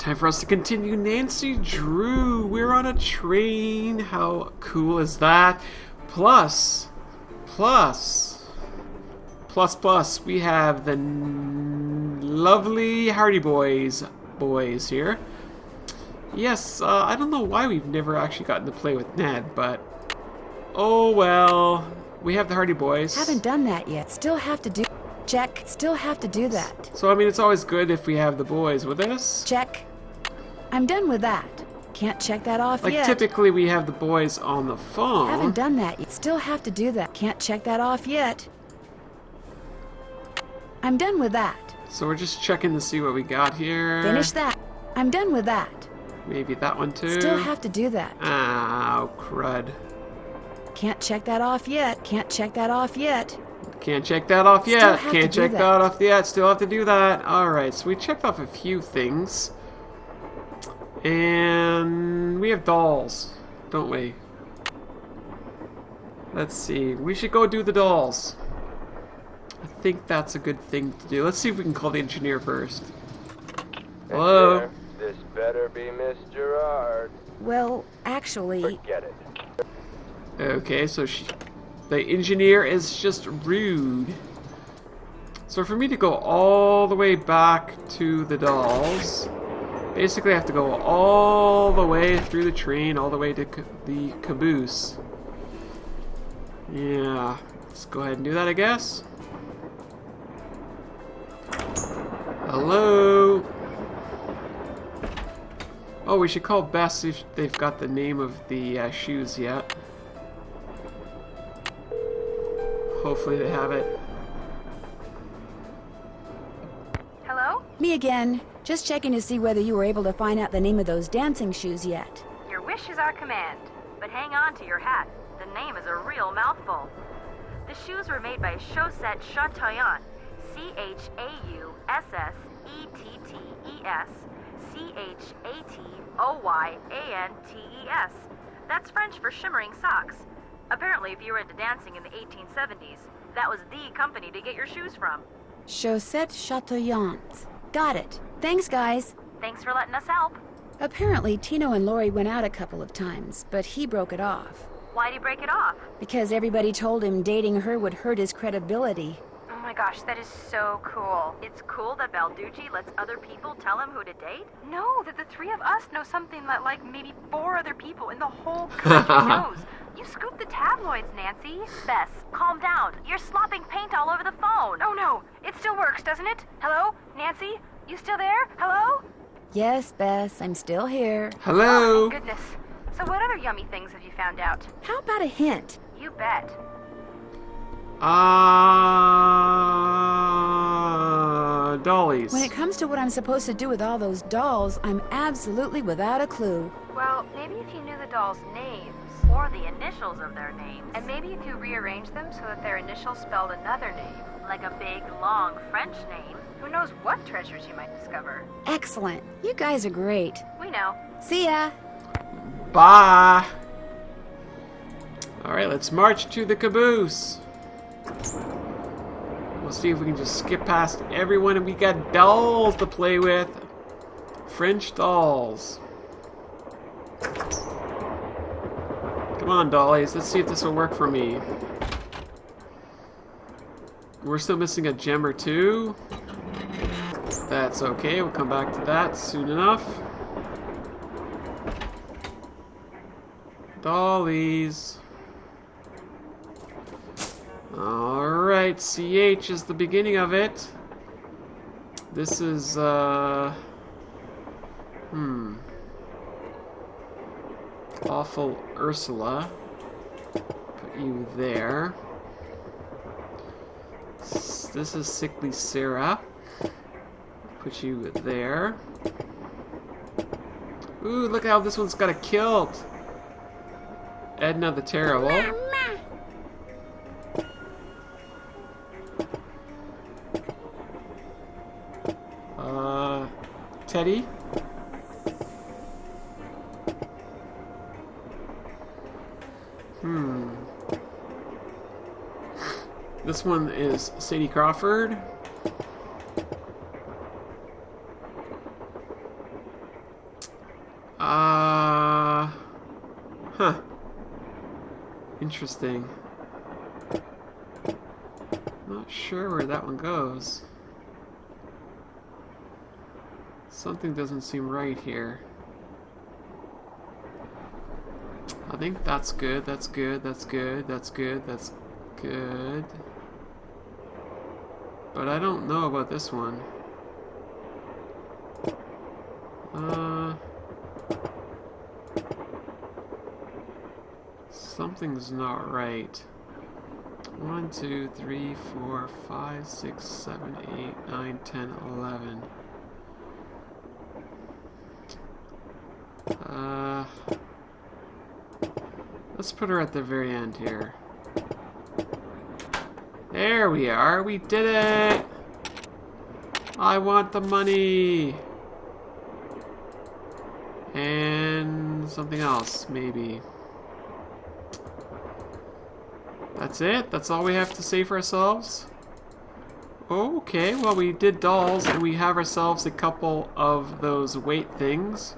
Time for us to continue Nancy Drew. We're on a train. How cool is that? Plus, we have the lovely Hardy Boys here. Yes, I don't know why we've never actually gotten to play with Ned, but oh well. We have the Hardy Boys. Haven't done that yet. Still have to do. Check. Still have to do that. So I mean, it's always good if we have the boys with us. Check. I'm done with that. Can't check that off like yet. Like typically we have the boys on the phone. Haven't done that yet. Still have to do that. Can't check that off yet. I'm done with that. So we're just checking to see what we got here. Finish that. I'm done with that. Maybe that one too. Still have to do that. Oh, crud. Can't check that off yet. Can't check that off yet. Can't check that off yet. Can't check that off yet. Still have to do that. Alright, so we checked off a few things. And we have dolls, don't we? Let's see. We should go do the dolls. I think that's a good thing to do. Let's see if we can call the engineer first. Hello? This better be Miss Girard. Well, actually... Forget it. Okay, so the engineer is just rude. So for me to go all the way back to the dolls, basically I have to go all the way through the train, all the way to the caboose. Yeah, let's go ahead and do that, I guess. Hello? Oh, we should call Bess, see if they've got the name of the shoes yet. Hopefully they have it. Hello? Me again. Just checking to see whether you were able to find out the name of those dancing shoes yet. Your wish is our command, but hang on to your hat. The name is a real mouthful. The shoes were made by Chaussette Chateauyantes, Chausssettetes, Chatoyantes. That's French for shimmering socks. Apparently, if you were into dancing in the 1870s, that was the company to get your shoes from. Chaussette Chateauyantes. Got it. Thanks, guys. Thanks for letting us help. Apparently, Tino and Lori went out a couple of times, but he broke it off. Why'd he break it off? Because everybody told him dating her would hurt his credibility. Oh my gosh, that is so cool. It's cool that Balducci lets other people tell him who to date? No, that the three of us know something that like maybe 4 other people in the whole country knows. You scooped the tabloids, Nancy. Bess, calm down. You're slopping paint all over the phone. Oh no, it still works, doesn't it? Hello? Nancy? You still there? Hello? Yes, Bess, I'm still here. Hello? Oh, thank goodness. So what other yummy things have you found out? How about a hint? You bet. Dollies. When it comes to what I'm supposed to do with all those dolls, I'm absolutely without a clue. Well, maybe if you knew the dolls' names, or the initials of their names, and maybe if you rearranged them so that their initials spelled another name, like a big, long French name, who knows what treasures you might discover. Excellent. You guys are great. We know. See ya. Bye. Alright, let's march to the caboose. We'll see if we can just skip past everyone, and we got dolls to play with. French dolls. Come on, dollies. Let's see if this will work for me. We're still missing a gem or two. That's okay. We'll come back to that soon enough. Dollies. Alright, CH is the beginning of it. This is, Awful Ursula. Put you there. This is Sickly Sarah. Put you there. Ooh, look how this one's got a kilt. Edna the Terrible. Teddy. This one is Sadie Crawford. Interesting. Not sure where that one goes. Something doesn't seem right here. I think that's good, that's good, that's good, that's good, that's good. But I don't know about this one. Something's not right. 1, 2, 3, 4, 5, 6, 7, 8, 9, 10, 11. Let's put her at the very end here. There we are. We did it! I want the money! And something else, maybe. That's it? That's all we have to say for ourselves? Okay, well we did dolls and we have ourselves a couple of those weight things.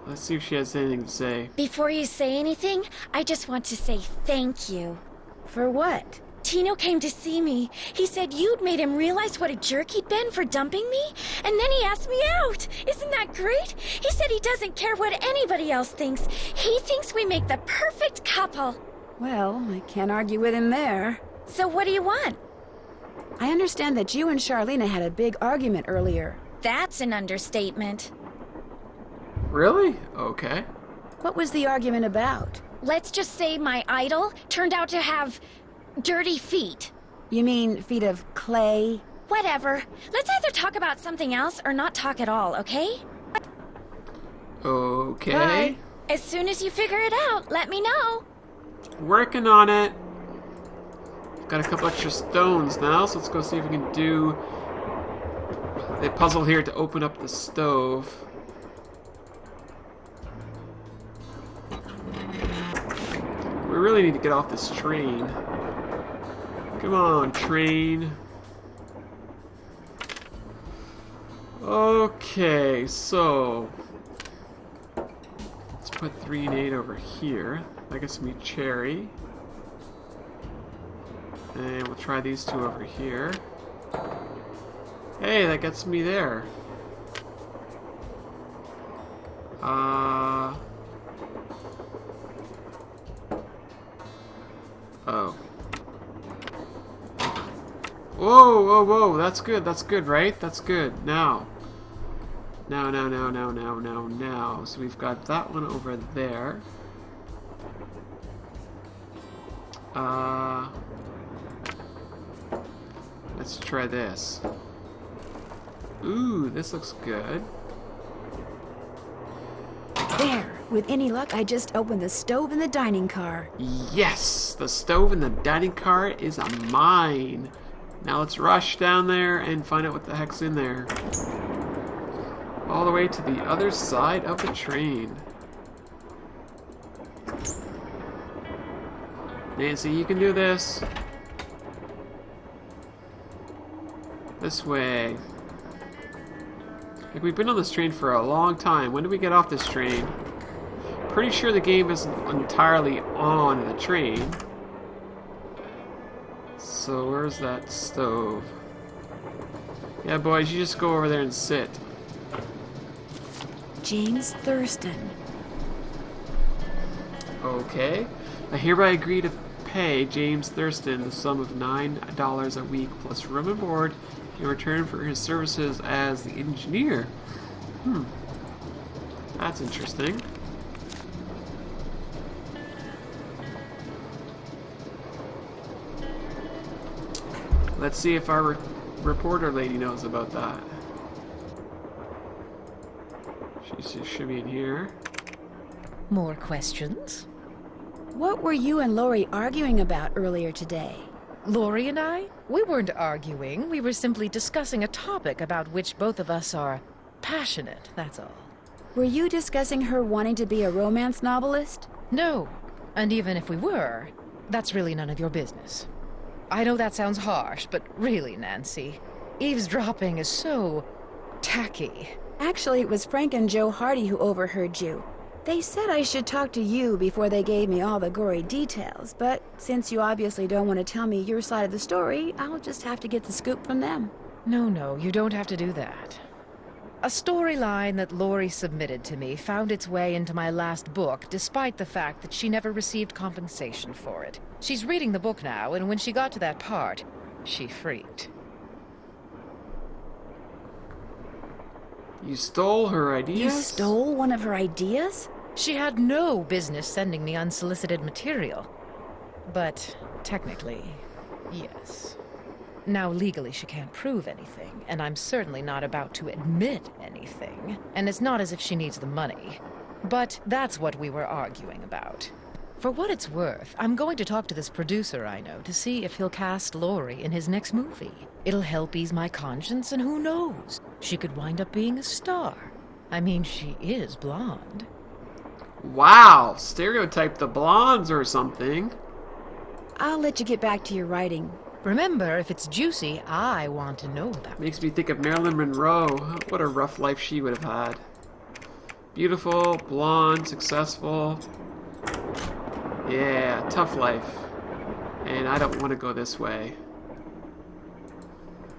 Let's see if she has anything to say. Before you say anything, I just want to say thank you. For what? Tino came to see me. He said you'd made him realize what a jerk he'd been for dumping me, and then he asked me out. Isn't that great? He said he doesn't care what anybody else thinks. He thinks we make the perfect couple. Well, I can't argue with him there. So what do you want? I understand that you and Charlena had a big argument earlier. That's an understatement. Really? Okay. What was the argument about? Let's just say my idol turned out to have dirty feet. You mean feet of clay? Whatever. Let's either talk about something else or not talk at all, okay? Okay. Bye. As soon as you figure it out, let me know. Working on it. Got a couple extra stones now, so let's go see if we can do the puzzle here to open up the stove. We really need to get off this train. Come on, train. Okay, so let's put 3 and 8 over here. That gets me cherry. And we'll try these 2 over here. Hey, that gets me there. Oh. Whoa, whoa, whoa, that's good, right? That's good. Now. Now. So we've got that one over there. Let's try this. Ooh, this looks good. There! With any luck, I just opened the stove in the dining car. Yes! The stove in the dining car is mine. Now let's rush down there and find out what the heck's in there. All the way to the other side of the train. Nancy, you can do this. This way. Like, we've been on this train for a long time. When did we get off this train? Pretty sure the game isn't entirely on the train. So where's that stove? Yeah, boys, you just go over there and sit. James Thurston. Okay. I hereby agree to pay James Thurston the sum of $9 a week plus room and board in return for his services as the engineer. That's interesting. Let's see if our reporter lady knows about that. She should be in here. More questions? What were you and Lori arguing about earlier today? Lori and I? We weren't arguing. We were simply discussing a topic about which both of us are passionate, that's all. Were you discussing her wanting to be a romance novelist? No. And even if we were, that's really none of your business. I know that sounds harsh, but really, Nancy, eavesdropping is so tacky. Actually, it was Frank and Joe Hardy who overheard you. They said I should talk to you before they gave me all the gory details, but since you obviously don't want to tell me your side of the story, I'll just have to get the scoop from them. No, you don't have to do that. A storyline that Lori submitted to me found its way into my last book, despite the fact that she never received compensation for it. She's reading the book now, and when she got to that part, she freaked. You stole her ideas? You stole one of her ideas? She had no business sending me unsolicited material. But technically, yes. Now, legally, she can't prove anything, and I'm certainly not about to admit anything. And it's not as if she needs the money. But that's what we were arguing about. For what it's worth, I'm going to talk to this producer I know to see if he'll cast Lori in his next movie. It'll help ease my conscience, and who knows? She could wind up being a star. I mean, she is blonde. Wow, stereotype the blondes or something. I'll let you get back to your writing. Remember, if it's juicy, I want to know about it. Makes me think of Marilyn Monroe. What a rough life she would have had. Beautiful, blonde, successful. Yeah, tough life. And I don't want to go this way.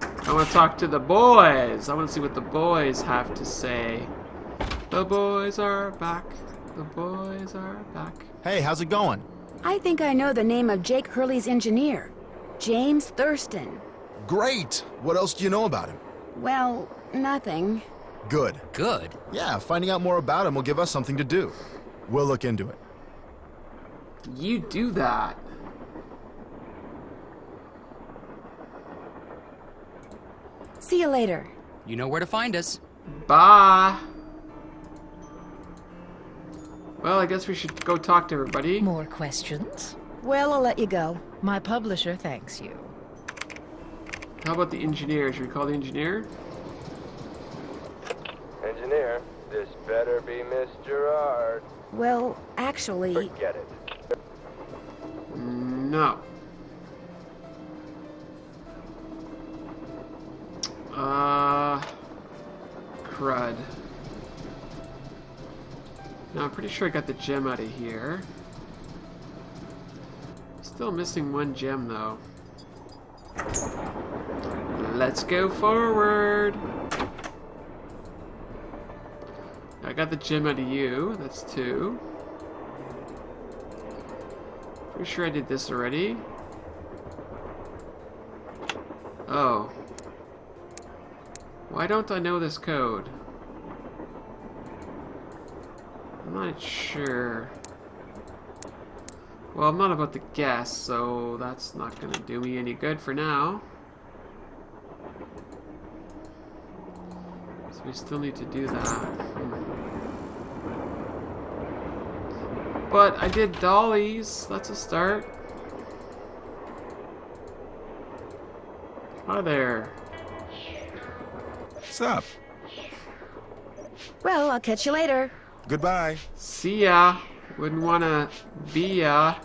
I want to talk to the boys. I want to see what the boys have to say. The boys are back. The boys are back. Hey, how's it going? I think I know the name of Jake Hurley's engineer. James Thurston. Great! What else do you know about him? Well, nothing. Good. Good? Yeah, finding out more about him will give us something to do. We'll look into it. You do that. See you later. You know where to find us. Bye. Well, I guess we should go talk to everybody. More questions? Well, I'll let you go. My publisher thanks you. How about the engineer? Should we call the engineer? Engineer, this better be Miss Girard. Well, actually... Forget it. No. Crud. Now, I'm pretty sure I got the gem out of here. Still missing one gem, though. Let's go forward. I got the gem out of you. That's 2. Pretty sure I did this already. Oh. Why don't I know this code? I'm not sure. Well, I'm not about to guess, so that's not gonna do me any good for now. So we still need to do that. But I did dollies. That's a start. Hi there. What's up? Well, I'll catch you later. Goodbye. See ya. Wouldn't wanna be ya.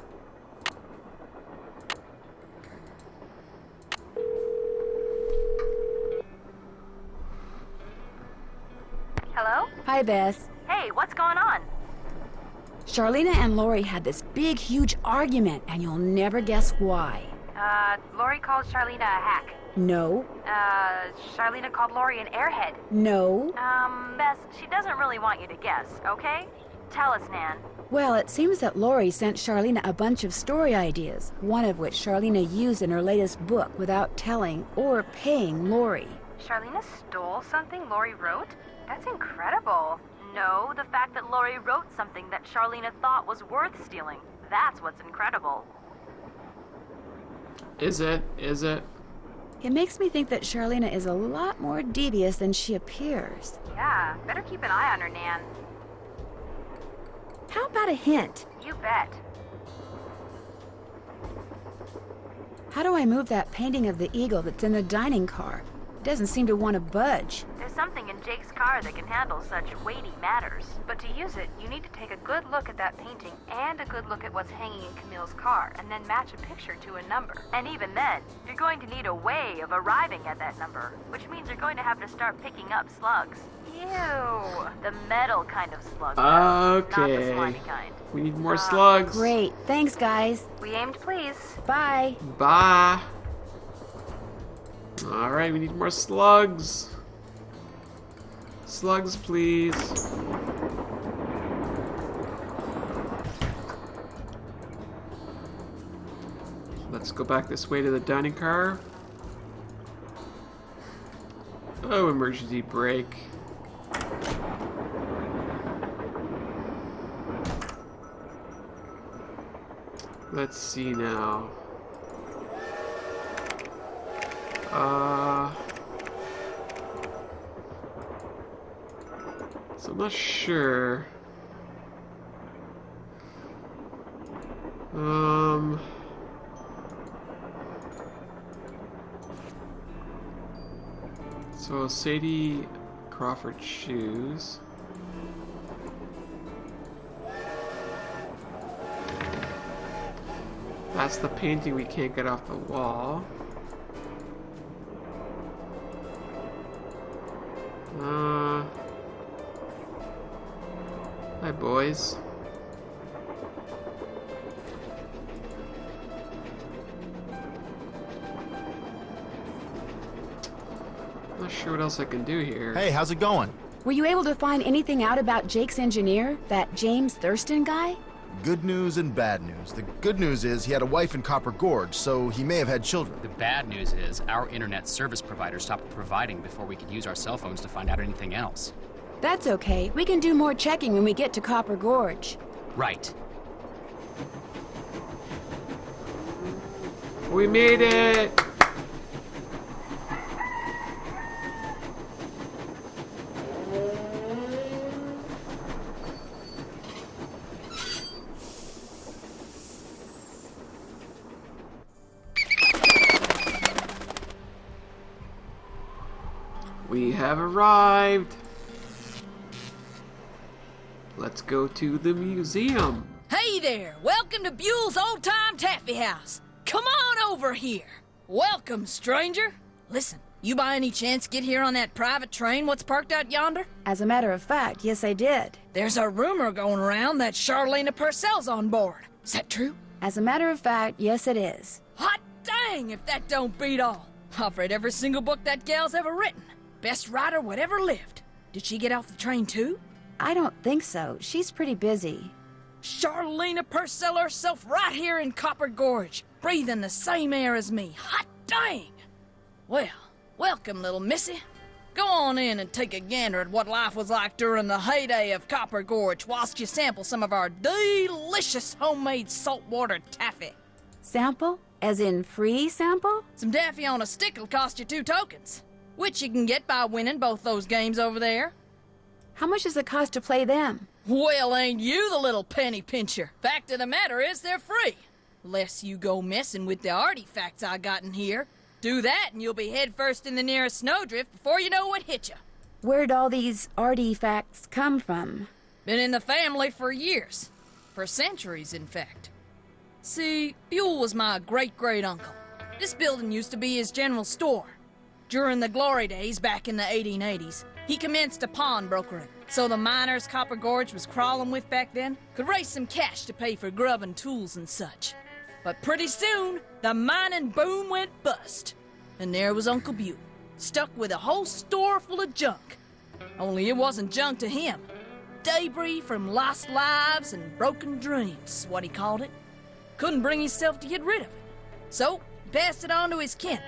Hello? Hi, Beth. Hey, what's going on? Charlena and Lori had this big, huge argument, and you'll never guess why. Lori called Charlena a hack. No. Charlena called Lori an airhead. No. Bess, she doesn't really want you to guess, okay? Tell us, Nan. Well, it seems that Lori sent Charlena a bunch of story ideas, one of which Charlena used in her latest book without telling or paying Lori. Charlena stole something Lori wrote? That's incredible. No, the fact that Lori wrote something that Charlena thought was worth stealing. That's what's incredible. Is it? Is it? It makes me think that Charlena is a lot more devious than she appears. Yeah, better keep an eye on her, Nan. How about a hint? You bet. How do I move that painting of the eagle that's in the dining car? It doesn't seem to want to budge. There's something in Jake's car that can handle such weighty matters. But to use it, you need to take a good look at that painting and a good look at what's hanging in Camille's car, and then match a picture to a number. And even then, you're going to need a way of arriving at that number, which means you're going to have to start picking up slugs. Ew. The metal kind of slug. Not the Okay. slimy kind. We need more slugs. Great. Thanks, guys. We aimed please. Bye. Bye. Alright, we need more slugs. Slugs, please. Let's go back this way to the dining car. Oh, emergency brake. Let's see now. So I'm not sure. So Sadie Crawford shoes. That's the painting we can't get off the wall. Hi, boys. Not sure what else I can do here. Hey, how's it going? Were you able to find anything out about Jake's engineer, that James Thurston guy? Good news and bad news. The good news is he had a wife in Copper Gorge, so he may have had children. The bad news is our internet service provider stopped providing before we could use our cell phones to find out anything else. That's okay. We can do more checking when we get to Copper Gorge. Right. We made it! We have arrived. Let's go to the museum. Hey there! Welcome to Buell's Old Time Taffy House. Come on over here. Welcome, stranger. Listen, you by any chance get here on that private train what's parked out yonder? As a matter of fact, yes, I did. There's a rumor going around that Charlena Purcell's on board. Is that true? As a matter of fact, yes, it is. Hot dang if that don't beat all. I've read every single book that gal's ever written. Best writer whatever lived. Did she get off the train too? I don't think so. She's pretty busy. Charlena Purcell herself right here in Copper Gorge, breathing the same air as me. Hot dang! Well, welcome, little missy. Go on in and take a gander at what life was like during the heyday of Copper Gorge whilst you sample some of our delicious homemade saltwater taffy. Sample? As in free sample? Some taffy on a stick'll cost you 2 tokens, which you can get by winning both those games over there. How much does it cost to play them? Well, ain't you the little penny pincher? Fact of the matter is they're free. Less you go messing with the artifacts I got in here. Do that and you'll be headfirst in the nearest snowdrift before you know what hit you. Where'd all these artifacts come from? Been in the family for years. For centuries, in fact. See, Buell was my great-great-uncle. This building used to be his general store. During the glory days back in the 1880s, he commenced a pawnbrokering, so the miners Copper Gorge was crawling with back then could raise some cash to pay for grub and tools and such. But pretty soon, the mining boom went bust. And there was Uncle Buell, stuck with a whole store full of junk. Only it wasn't junk to him. Debris from lost lives and broken dreams, what he called it. Couldn't bring himself to get rid of it. So, he passed it on to his kin.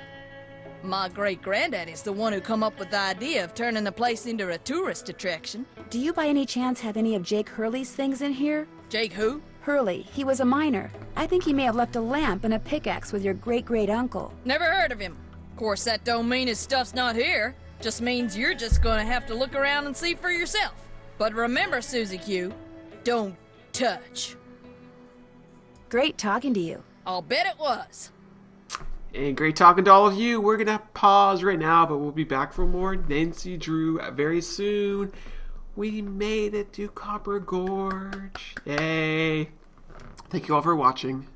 My great-granddaddy's the one who come up with the idea of turning the place into a tourist attraction. Do you by any chance have any of Jake Hurley's things in here? Jake who? Hurley. He was a miner. I think he may have left a lamp and a pickaxe with your great-great-uncle. Never heard of him. Of course, that don't mean his stuff's not here. Just means you're just gonna have to look around and see for yourself. But remember, Susie Q, don't touch. Great talking to you. I'll bet it was. And great talking to all of you. We're going to pause right now, but we'll be back for more Nancy Drew very soon. We made it to Copper Gorge. Yay. Thank you all for watching.